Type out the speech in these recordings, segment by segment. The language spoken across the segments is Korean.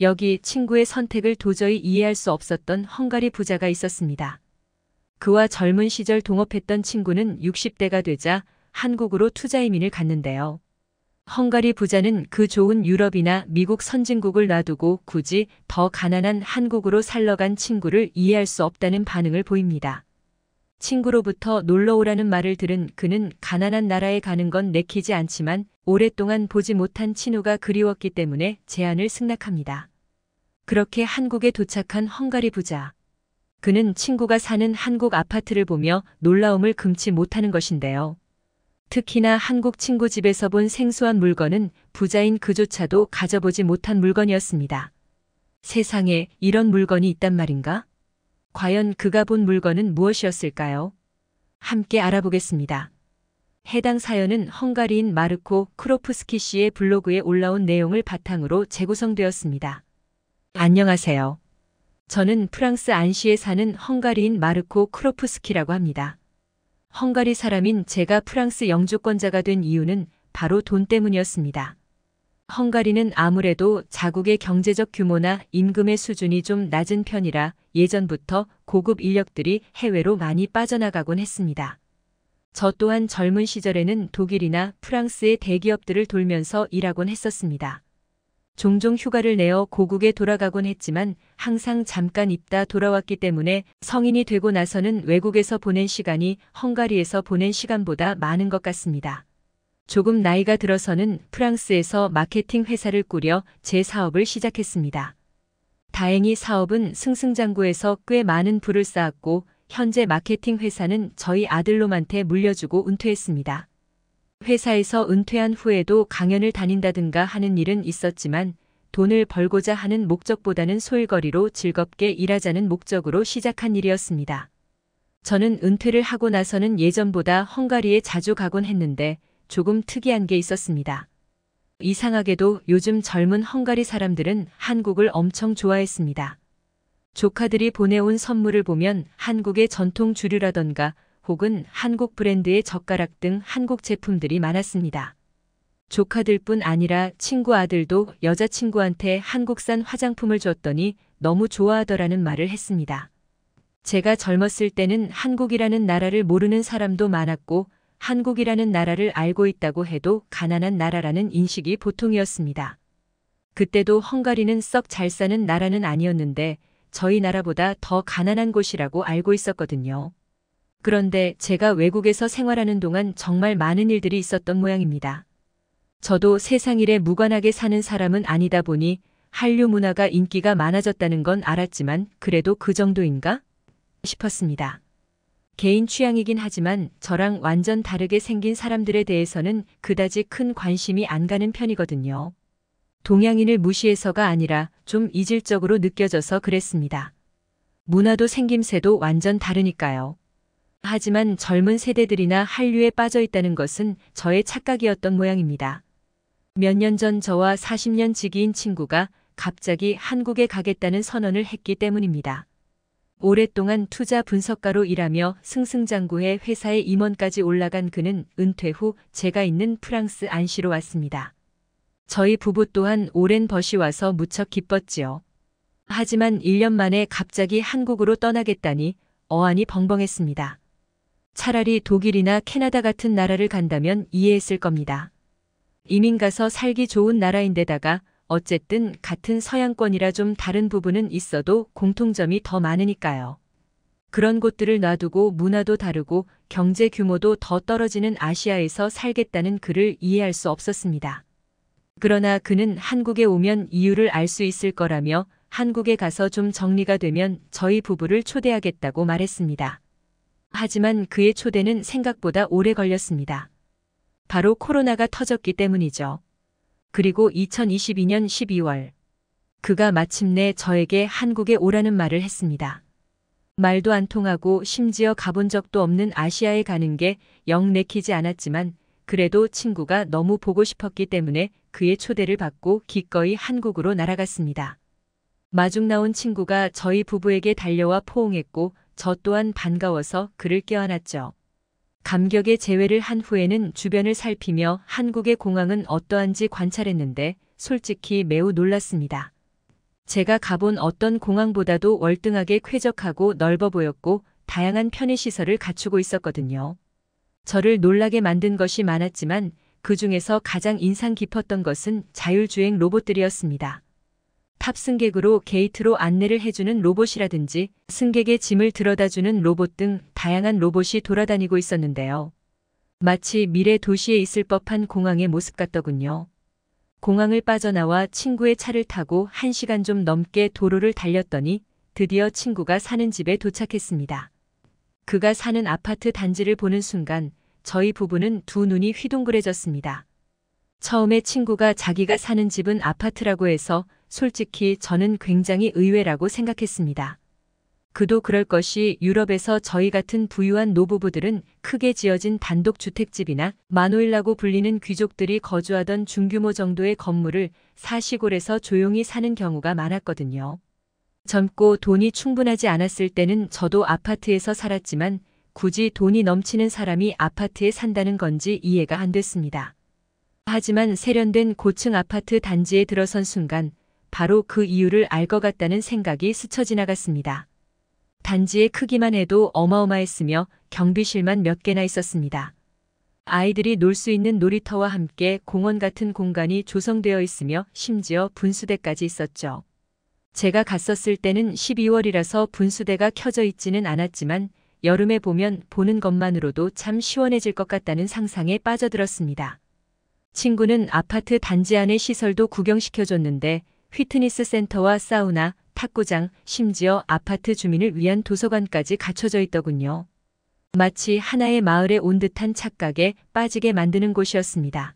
여기 친구의 선택을 도저히 이해할 수 없었던 헝가리 부자가 있었습니다. 그와 젊은 시절 동업했던 친구는 60대가 되자 한국으로 투자 이민을 갔는데요. 헝가리 부자는 그 좋은 유럽이나 미국 선진국을 놔두고 굳이 더 가난한 한국으로 살러 간 친구를 이해할 수 없다는 반응을 보입니다. 친구로부터 놀러 오라는 말을 들은 그는 가난한 나라에 가는 건 내키지 않지만 오랫동안 보지 못한 친구가 그리웠기 때문에 제안을 승낙합니다. 그렇게 한국에 도착한 헝가리 부자. 그는 친구가 사는 한국 아파트를 보며 놀라움을 금치 못하는 것인데요. 특히나 한국 친구 집에서 본 생소한 물건은 부자인 그조차도 가져보지 못한 물건이었습니다. 세상에 이런 물건이 있단 말인가? 과연 그가 본 물건은 무엇이었을까요? 함께 알아보겠습니다. 해당 사연은 헝가리인 마르코 크로프스키 씨의 블로그에 올라온 내용을 바탕으로 재구성되었습니다. 안녕하세요. 저는 프랑스 안시에 사는 헝가리인 마르코 크로프스키라고 합니다. 헝가리 사람인 제가 프랑스 영주권자가 된 이유는 바로 돈 때문이었습니다. 헝가리는 아무래도 자국의 경제적 규모나 임금의 수준이 좀 낮은 편이라 예전부터 고급 인력들이 해외로 많이 빠져나가곤 했습니다. 저 또한 젊은 시절에는 독일이나 프랑스의 대기업들을 돌면서 일하곤 했었습니다. 종종 휴가를 내어 고국에 돌아가곤 했지만 항상 잠깐 있다 돌아왔기 때문에 성인이 되고 나서는 외국에서 보낸 시간이 헝가리에서 보낸 시간보다 많은 것 같습니다. 조금 나이가 들어서는 프랑스에서 마케팅 회사를 꾸려 제 사업을 시작했습니다. 다행히 사업은 승승장구해서 꽤 많은 부를 쌓았고 현재 마케팅 회사는 저희 아들놈한테 물려주고 은퇴했습니다. 회사에서 은퇴한 후에도 강연을 다닌다든가 하는 일은 있었지만 돈을 벌고자 하는 목적보다는 소일거리로 즐겁게 일하자는 목적으로 시작한 일이었습니다. 저는 은퇴를 하고 나서는 예전보다 헝가리에 자주 가곤 했는데 조금 특이한 게 있었습니다. 이상하게도 요즘 젊은 헝가리 사람들은 한국을 엄청 좋아했습니다. 조카들이 보내온 선물을 보면 한국의 전통 주류라던가 혹은 한국 브랜드의 젓가락 등 한국 제품들이 많았습니다. 조카들뿐 아니라 친구 아들도 여자친구한테 한국산 화장품을 줬더니 너무 좋아하더라는 말을 했습니다. 제가 젊었을 때는 한국이라는 나라를 모르는 사람도 많았고 한국이라는 나라를 알고 있다고 해도 가난한 나라라는 인식이 보통이었습니다. 그때도 헝가리는 썩 잘 사는 나라는 아니었는데 저희 나라보다 더 가난한 곳이라고 알고 있었거든요. 그런데 제가 외국에서 생활하는 동안 정말 많은 일들이 있었던 모양입니다. 저도 세상 일에 무관하게 사는 사람은 아니다 보니 한류 문화가 인기가 많아졌다는 건 알았지만 그래도 그 정도인가? 싶었습니다. 개인 취향이긴 하지만 저랑 완전 다르게 생긴 사람들에 대해서는 그다지 큰 관심이 안 가는 편이거든요. 동양인을 무시해서가 아니라 좀 이질적으로 느껴져서 그랬습니다. 문화도 생김새도 완전 다르니까요. 하지만 젊은 세대들이나 한류에 빠져 있다는 것은 저의 착각이었던 모양입니다. 몇 년 전 저와 40년 지기인 친구가 갑자기 한국에 가겠다는 선언을 했기 때문입니다. 오랫동안 투자 분석가로 일하며 승승장구해 회사의 임원까지 올라간 그는 은퇴 후 제가 있는 프랑스 안시로 왔습니다. 저희 부부 또한 오랜 벗이 와서 무척 기뻤지요. 하지만 1년 만에 갑자기 한국으로 떠나겠다니 어안이 벙벙했습니다. 차라리 독일이나 캐나다 같은 나라를 간다면 이해했을 겁니다. 이민 가서 살기 좋은 나라인데다가 어쨌든 같은 서양권이라 좀 다른 부분은 있어도 공통점이 더 많으니까요. 그런 곳들을 놔두고 문화도 다르고 경제 규모도 더 떨어지는 아시아에서 살겠다는 그를 이해할 수 없었습니다. 그러나 그는 한국에 오면 이유를 알 수 있을 거라며 한국에 가서 좀 정리가 되면 저희 부부를 초대하겠다고 말했습니다. 하지만 그의 초대는 생각보다 오래 걸렸습니다. 바로 코로나가 터졌기 때문이죠. 그리고 2022년 12월 그가 마침내 저에게 한국에 오라는 말을 했습니다. 말도 안 통하고 심지어 가본 적도 없는 아시아에 가는 게 영 내키지 않았지만 그래도 친구가 너무 보고 싶었기 때문에 그의 초대를 받고 기꺼이 한국으로 날아갔습니다. 마중 나온 친구가 저희 부부에게 달려와 포옹했고 저 또한 반가워서 그를 껴안았죠. 감격의 재회를 한 후에는 주변을 살피며 한국의 공항은 어떠한지 관찰했는데 솔직히 매우 놀랐습니다. 제가 가본 어떤 공항보다도 월등하게 쾌적하고 넓어 보였고 다양한 편의시설을 갖추고 있었거든요. 저를 놀라게 만든 것이 많았지만 그 중에서 가장 인상 깊었던 것은 자율주행 로봇들이었습니다. 탑승객으로 게이트로 안내를 해주는 로봇이라든지 승객의 짐을 들여다주는 로봇 등 다양한 로봇이 돌아다니고 있었는데요. 마치 미래 도시에 있을 법한 공항의 모습 같더군요. 공항을 빠져나와 친구의 차를 타고 1시간 좀 넘게 도로를 달렸더니 드디어 친구가 사는 집에 도착했습니다. 그가 사는 아파트 단지를 보는 순간 저희 부부는 두 눈이 휘둥그레졌습니다. 처음에 친구가 자기가 사는 집은 아파트라고 해서 솔직히 저는 굉장히 의외라고 생각했습니다. 그도 그럴 것이 유럽에서 저희 같은 부유한 노부부들은 크게 지어진 단독주택집이나 마노일라고 불리는 귀족들이 거주하던 중규모 정도의 건물을 사시골에서 조용히 사는 경우가 많았거든요. 젊고 돈이 충분하지 않았을 때는 저도 아파트에서 살았지만 굳이 돈이 넘치는 사람이 아파트에 산다는 건지 이해가 안 됐습니다. 하지만 세련된 고층 아파트 단지에 들어선 순간 바로 그 이유를 알 것 같다는 생각이 스쳐 지나갔습니다. 단지의 크기만 해도 어마어마했으며 경비실만 몇 개나 있었습니다. 아이들이 놀 수 있는 놀이터와 함께 공원 같은 공간이 조성되어 있으며 심지어 분수대까지 있었죠. 제가 갔었을 때는 12월이라서 분수대가 켜져 있지는 않았지만 여름에 보면 보는 것만으로도 참 시원해질 것 같다는 상상에 빠져들었습니다. 친구는 아파트 단지 안의 시설도 구경시켜줬는데 피트니스 센터와 사우나, 탁구장, 심지어 아파트 주민을 위한 도서관까지 갖춰져 있더군요. 마치 하나의 마을에 온 듯한 착각에 빠지게 만드는 곳이었습니다.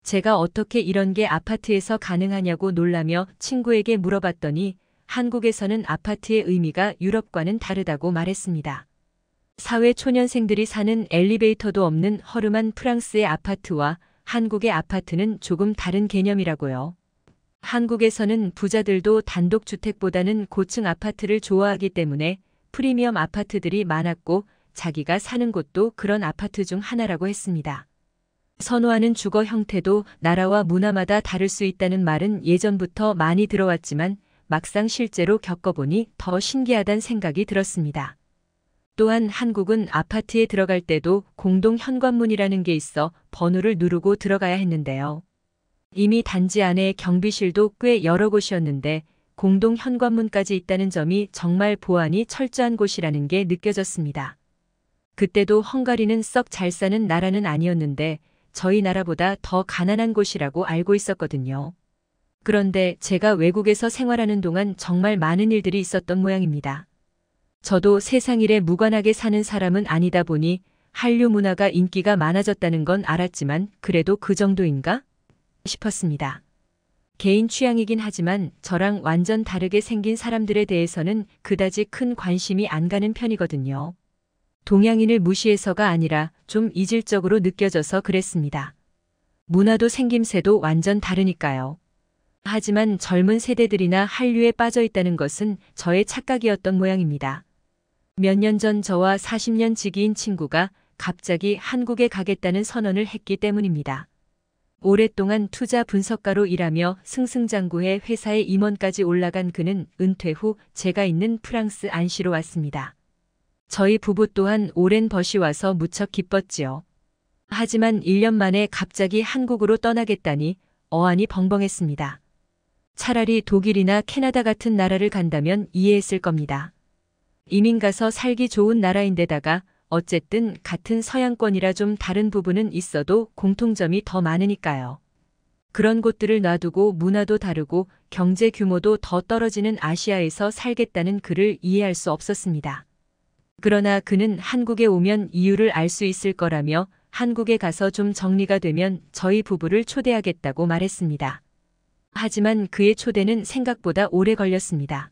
제가 어떻게 이런 게 아파트에서 가능하냐고 놀라며 친구에게 물어봤더니 한국에서는 아파트의 의미가 유럽과는 다르다고 말했습니다. 사회 초년생들이 사는 엘리베이터도 없는 허름한 프랑스의 아파트와 한국의 아파트는 조금 다른 개념이라고요. 한국에서는 부자들도 단독주택보다는 고층 아파트를 좋아하기 때문에 프리미엄 아파트들이 많았고 자기가 사는 곳도 그런 아파트 중 하나라고 했습니다. 선호하는 주거 형태도 나라와 문화마다 다를 수 있다는 말은 예전부터 많이 들어왔지만 막상 실제로 겪어보니 더 신기하다는 생각이 들었습니다. 또한 한국은 아파트에 들어갈 때도 공동 현관문이라는 게 있어 번호를 누르고 들어가야 했는데요. 이미 단지 안에 경비실도 꽤 여러 곳이었는데 공동 현관문까지 있다는 점이 정말 보안이 철저한 곳이라는 게 느껴졌습니다. 그때도 헝가리는 썩 잘 사는 나라는 아니었는데 저희 나라보다 더 가난한 곳이라고 알고 있었거든요. 그런데 제가 외국에서 생활하는 동안 정말 많은 일들이 있었던 모양입니다. 저도 세상 일에 무관하게 사는 사람은 아니다 보니 한류 문화가 인기가 많아졌다는 건 알았지만 그래도 그 정도인가? 싶었습니다. 개인 취향이긴 하지만 저랑 완전 다르게 생긴 사람들에 대해서는 그다지 큰 관심이 안 가는 편이거든요. 동양인을 무시해서가 아니라 좀 이질적으로 느껴져서 그랬습니다. 문화도 생김새도 완전 다르니까요. 하지만 젊은 세대들이나 한류에 빠져 있다는 것은 저의 착각이었던 모양입니다. 몇 년 전 저와 40년 지기인 친구가 갑자기 한국에 가겠다는 선언을 했기 때문입니다. 오랫동안 투자 분석가로 일하며 승승장구해 회사의 임원까지 올라간 그는 은퇴 후 제가 있는 프랑스 안시로 왔습니다. 저희 부부 또한 오랜 벗이 와서 무척 기뻤지요. 하지만 1년 만에 갑자기 한국으로 떠나겠다니 어안이 벙벙했습니다. 차라리 독일이나 캐나다 같은 나라를 간다면 이해했을 겁니다. 이민 가서 살기 좋은 나라인데다가 어쨌든 같은 서양권이라 좀 다른 부분은 있어도 공통점이 더 많으니까요. 그런 곳들을 놔두고 문화도 다르고 경제 규모도 더 떨어지는 아시아에서 살겠다는 그를 이해할 수 없었습니다. 그러나 그는 한국에 오면 이유를 알 수 있을 거라며 한국에 가서 좀 정리가 되면 저희 부부를 초대하겠다고 말했습니다. 하지만 그의 초대는 생각보다 오래 걸렸습니다.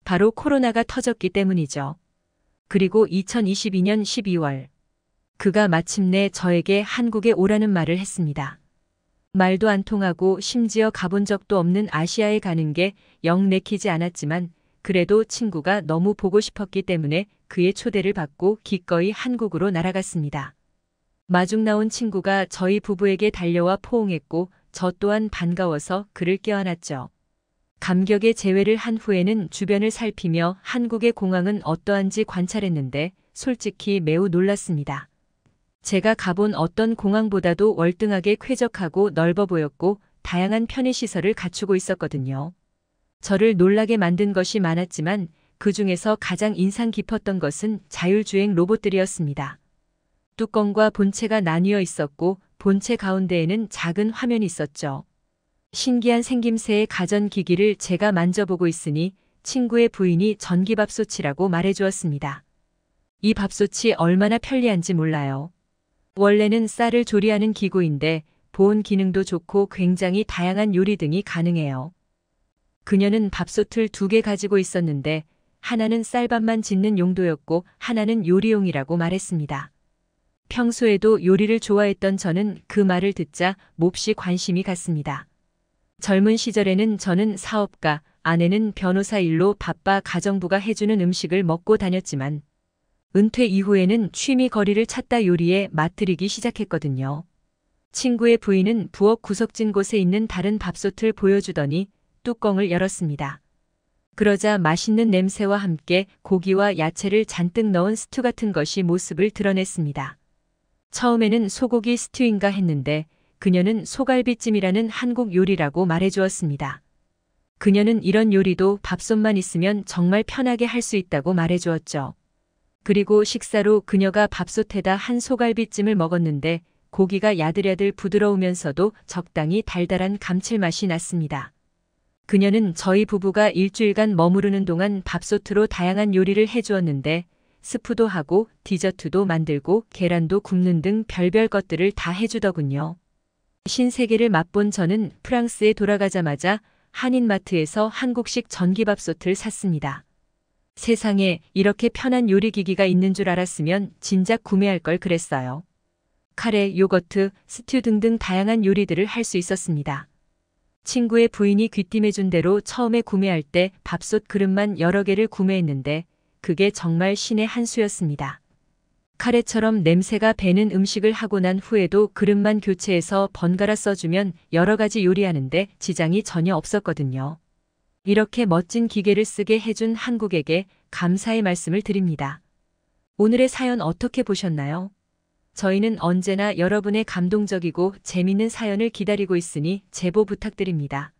바로 코로나가 터졌기 때문이죠. 그리고 2022년 12월 그가 마침내 저에게 한국에 오라는 말을 했습니다. 말도 안 통하고 심지어 가본 적도 없는 아시아에 가는 게 영 내키지 않았지만 그래도 친구가 너무 보고 싶었기 때문에 그의 초대를 받고 기꺼이 한국으로 날아갔습니다. 마중 나온 친구가 저희 부부에게 달려와 포옹했고 저 또한 반가워서 그를 껴안았죠. 감격의 재회를 한 후에는 주변을 살피며 한국의 공항은 어떠한지 관찰했는데 솔직히 매우 놀랐습니다. 제가 가본 어떤 공항보다도 월등하게 쾌적하고 넓어 보였고 다양한 편의시설을 갖추고 있었거든요. 저를 놀라게 만든 것이 많았지만 그 중에서 가장 인상 깊었던 것은 자율주행 로봇들이었습니다. 뚜껑과 본체가 나뉘어 있었고 본체 가운데에는 작은 화면이 있었죠. 신기한 생김새의 가전기기를 제가 만져보고 있으니 친구의 부인이 전기밥솥이라고 말해주었습니다. 이 밥솥이 얼마나 편리한지 몰라요. 원래는 쌀을 조리하는 기구인데 보온 기능도 좋고 굉장히 다양한 요리 등이 가능해요. 그녀는 밥솥을 2개 가지고 있었는데 하나는 쌀밥만 짓는 용도였고 하나는 요리용이라고 말했습니다. 평소에도 요리를 좋아했던 저는 그 말을 듣자 몹시 관심이 갔습니다. 젊은 시절에는 저는 사업가, 아내는 변호사 일로 바빠 가정부가 해주는 음식을 먹고 다녔지만 은퇴 이후에는 취미 거리를 찾다 요리에 맛들이기 시작했거든요. 친구의 부인은 부엌 구석진 곳에 있는 다른 밥솥을 보여주더니 뚜껑을 열었습니다. 그러자 맛있는 냄새와 함께 고기와 야채를 잔뜩 넣은 스튜 같은 것이 모습을 드러냈습니다. 처음에는 소고기 스튜인가 했는데 그녀는 소갈비찜이라는 한국 요리라고 말해주었습니다. 그녀는 이런 요리도 밥솥만 있으면 정말 편하게 할 수 있다고 말해주었죠. 그리고 식사로 그녀가 밥솥에다 한 소갈비찜을 먹었는데 고기가 야들야들 부드러우면서도 적당히 달달한 감칠맛이 났습니다. 그녀는 저희 부부가 일주일간 머무르는 동안 밥솥으로 다양한 요리를 해주었는데 스프도 하고 디저트도 만들고 계란도 굽는 등 별별 것들을 다 해주더군요. 신세계를 맛본 저는 프랑스에 돌아가자마자 한인마트에서 한국식 전기밥솥을 샀습니다. 세상에 이렇게 편한 요리기기가 있는 줄 알았으면 진작 구매할 걸 그랬어요. 카레, 요거트, 스튜 등등 다양한 요리들을 할 수 있었습니다. 친구의 부인이 귀띔해준 대로 처음에 구매할 때 밥솥 그릇만 여러 개를 구매했는데 그게 정말 신의 한 수였습니다. 카레처럼 냄새가 배는 음식을 하고 난 후에도 그릇만 교체해서 번갈아 써주면 여러 가지 요리하는데 지장이 전혀 없었거든요. 이렇게 멋진 기계를 쓰게 해준 한국에게 감사의 말씀을 드립니다. 오늘의 사연 어떻게 보셨나요? 저희는 언제나 여러분의 감동적이고 재밌는 사연을 기다리고 있으니 제보 부탁드립니다.